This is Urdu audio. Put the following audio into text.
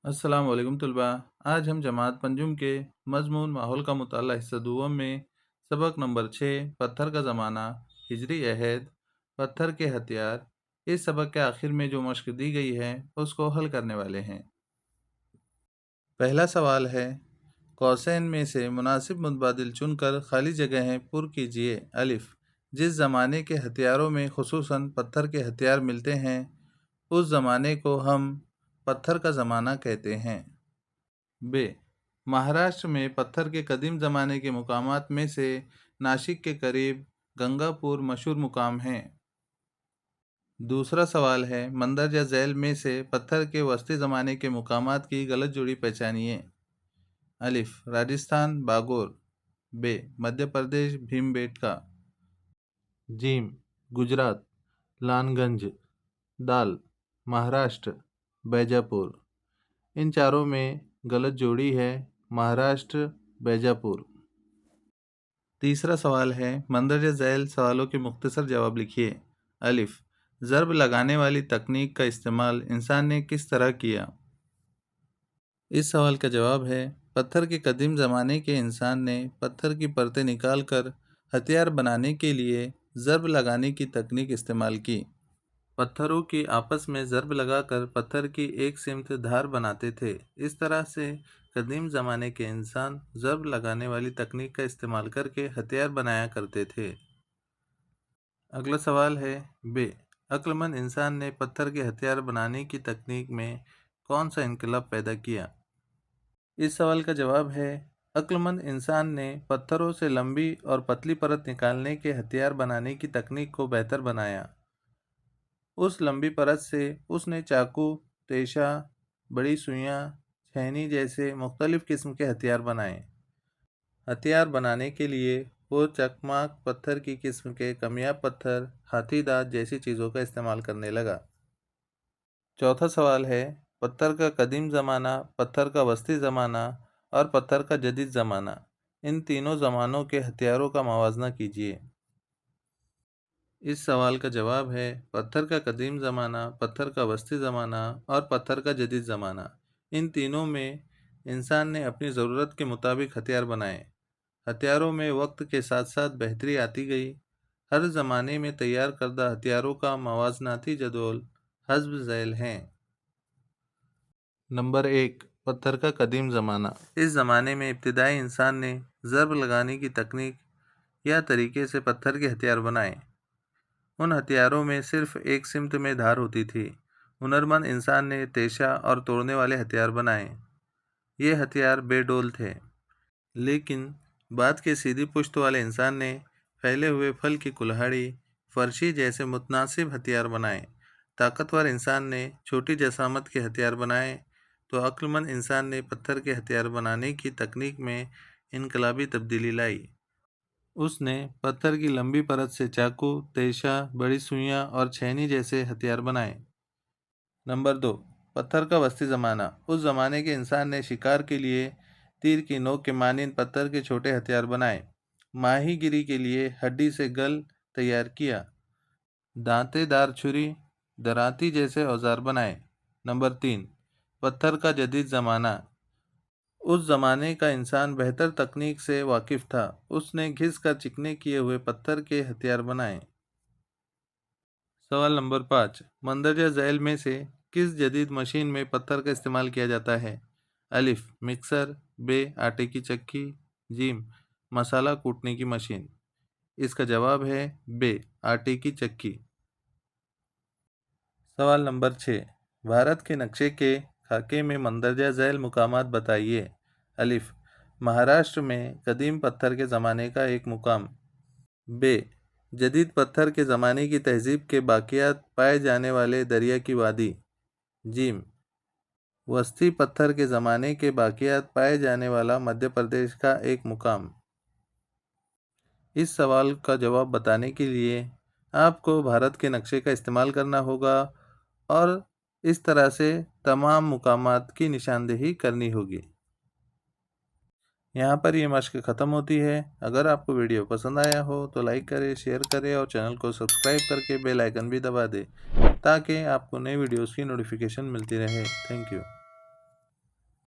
السلام علیکم طلباء، آج ہم جماعت پنجم کے مضمون ماحول کا مطالعہ حصہ دوم میں سبق نمبر 6 پتھر کا زمانہ ہجری عہد پتھر کے ہتھیار اس سبق کے آخر میں جو مشق دی گئی ہے اس کو حل کرنے والے ہیں۔ پہلا سوال ہے، قوسین میں سے مناسب متبادل چن کر خالی جگہیں پر کیجیے۔ الف، جس زمانے کے ہتھیاروں میں خصوصاً پتھر کے ہتھیار ملتے ہیں اس زمانے کو ہم پتھر کا زمانہ کہتے ہیں۔ ب، مہاراشٹر میں پتھر کے قدیم زمانے کے مقامات میں سے ناسک کے قریب گنگا پور مشہور مقام ہیں۔ دوسرا سوال ہے، مندرجہ ذیل میں سے پتھر کے وسطی زمانے کے مقامات کی غلط جوڑی پہچانیے۔ الف، راجستھان باگور، ب، مدھیہ پردیش بھیم بیٹکا، جیم، گجرات لان گنج، دال، مہاراشٹر بیجاپور۔ ان چاروں میں غلط جوڑی ہے مہاراشٹر بیجاپور۔ تیسرا سوال ہے، مندرجہ ذیل سوالوں کے مختصر جواب لکھیے۔ الف، ضرب لگانے والی تکنیک کا استعمال انسان نے کس طرح کیا؟ اس سوال کا جواب ہے، پتھر کے قدیم زمانے کے انسان نے پتھر کی پرتیں نکال کر ہتھیار بنانے کے لیے ضرب لگانے کی تکنیک استعمال کی۔ پتھروں کی آپس میں ضرب لگا کر پتھر کی ایک سمت دھار بناتے تھے۔ اس طرح سے قدیم زمانے کے انسان ضرب لگانے والی تکنیک کا استعمال کر کے ہتھیار بنایا کرتے تھے۔ اگلا سوال ہے، ب، عقل مند انسان نے پتھر کے ہتھیار بنانے کی تکنیک میں کون سا انقلاب پیدا کیا؟ اس سوال کا جواب ہے، عقل مند انسان نے پتھروں سے لمبی اور پتلی پرت نکالنے کے ہتھیار بنانے کی تکنیک کو بہتر بنایا۔ اس لمبی پرت سے اس نے چاقو، تیشہ، بڑی سوئیاں، چھینی جیسے مختلف قسم کے ہتھیار بنائے۔ ہتھیار بنانے کے لیے وہ چکماک پتھر کی قسم کے کمیاب پتھر، ہاتھی دانت جیسی چیزوں کا استعمال کرنے لگا۔ چوتھا سوال ہے، پتھر کا قدیم زمانہ، پتھر کا وسطی زمانہ اور پتھر کا جدید زمانہ، ان تینوں زمانوں کے ہتھیاروں کا موازنہ کیجیے۔ اس سوال کا جواب ہے، پتھر کا قدیم زمانہ، پتھر کا وسطی زمانہ اور پتھر کا جدید زمانہ، ان تینوں میں انسان نے اپنی ضرورت کے مطابق ہتھیار بنائے۔ ہتھیاروں میں وقت کے ساتھ ساتھ بہتری آتی گئی۔ ہر زمانے میں تیار کردہ ہتھیاروں کا موازناتی جدول حسب ذیل ہیں۔ نمبر 1، پتھر کا قدیم زمانہ۔ اس زمانے میں ابتدائی انسان نے ضرب لگانے کی تکنیک یا طریقے سے پتھر کے ہتھیار بنائے۔ ان ہتھیاروں میں صرف ایک سمت میں دھار ہوتی تھی۔ ہنرمند انسان نے تیشہ اور توڑنے والے ہتھیار بنائے۔ یہ ہتھیار بے ڈول تھے۔ لیکن بعد کے سیدھی پشت والے انسان نے پھیلے ہوئے پھل کی کلہاڑی، فرشی جیسے متناسب ہتھیار بنائے۔ طاقتور انسان نے چھوٹی جسامت کے ہتھیار بنائے تو عقل مند انسان نے پتھر کے ہتھیار بنانے کی تکنیک میں انقلابی تبدیلی لائی۔ اس نے پتھر کی لمبی پرت سے چاقو، تیشہ، بڑی سوئیاں اور چھینی جیسے ہتھیار بنائے۔ نمبر 2، پتھر کا وسطی زمانہ۔ اس زمانے کے انسان نے شکار کے لیے تیر کی نوک کے مانند پتھر کے چھوٹے ہتھیار بنائے۔ ماہی گیری کے لیے ہڈی سے گل تیار کیا۔ دانتے دار چھری، دراتی جیسے اوزار بنائے۔ نمبر 3، پتھر کا جدید زمانہ۔ اس زمانے کا انسان بہتر تکنیک سے واقف تھا۔ اس نے گھس کر چکنے کیے ہوئے پتھر کے ہتھیار بنائے۔ سوال نمبر 5، مندرجہ ذیل میں سے کس جدید مشین میں پتھر کا استعمال کیا جاتا ہے؟ الف، مکسر، ب، آٹے کی چکی، جیم، مسالہ کوٹنے کی مشین۔ اس کا جواب ہے ب، آٹے کی چکی۔ سوال نمبر 6، بھارت کے نقشے کے خاکے میں مندرجہ ذیل مقامات بتائیے۔ الف، مہاراشٹر میں قدیم پتھر کے زمانے کا ایک مقام۔ ب، جدید پتھر کے زمانے کی تہذیب کے باقیات پائے جانے والے دریا کی وادی۔ جیم، وسطی پتھر کے زمانے کے باقیات پائے جانے والا مدھیہ پردیش کا ایک مقام۔ اس سوال کا جواب بتانے کے لیے آپ کو بھارت کے نقشے کا استعمال کرنا ہوگا اور اس طرح سے تمام مقامات کی نشاندہی کرنی ہوگی۔ یہاں پر یہ مشق ختم ہوتی ہے۔ اگر آپ کو ویڈیو پسند آیا ہو تو لائک کریں، شیئر کریں اور چینل کو سبسکرائب کر کے بیل آئیکن بھی دبا دیں تاکہ آپ کو نئے ویڈیوز کی نوٹیفیکیشن ملتی رہے۔ Thank you.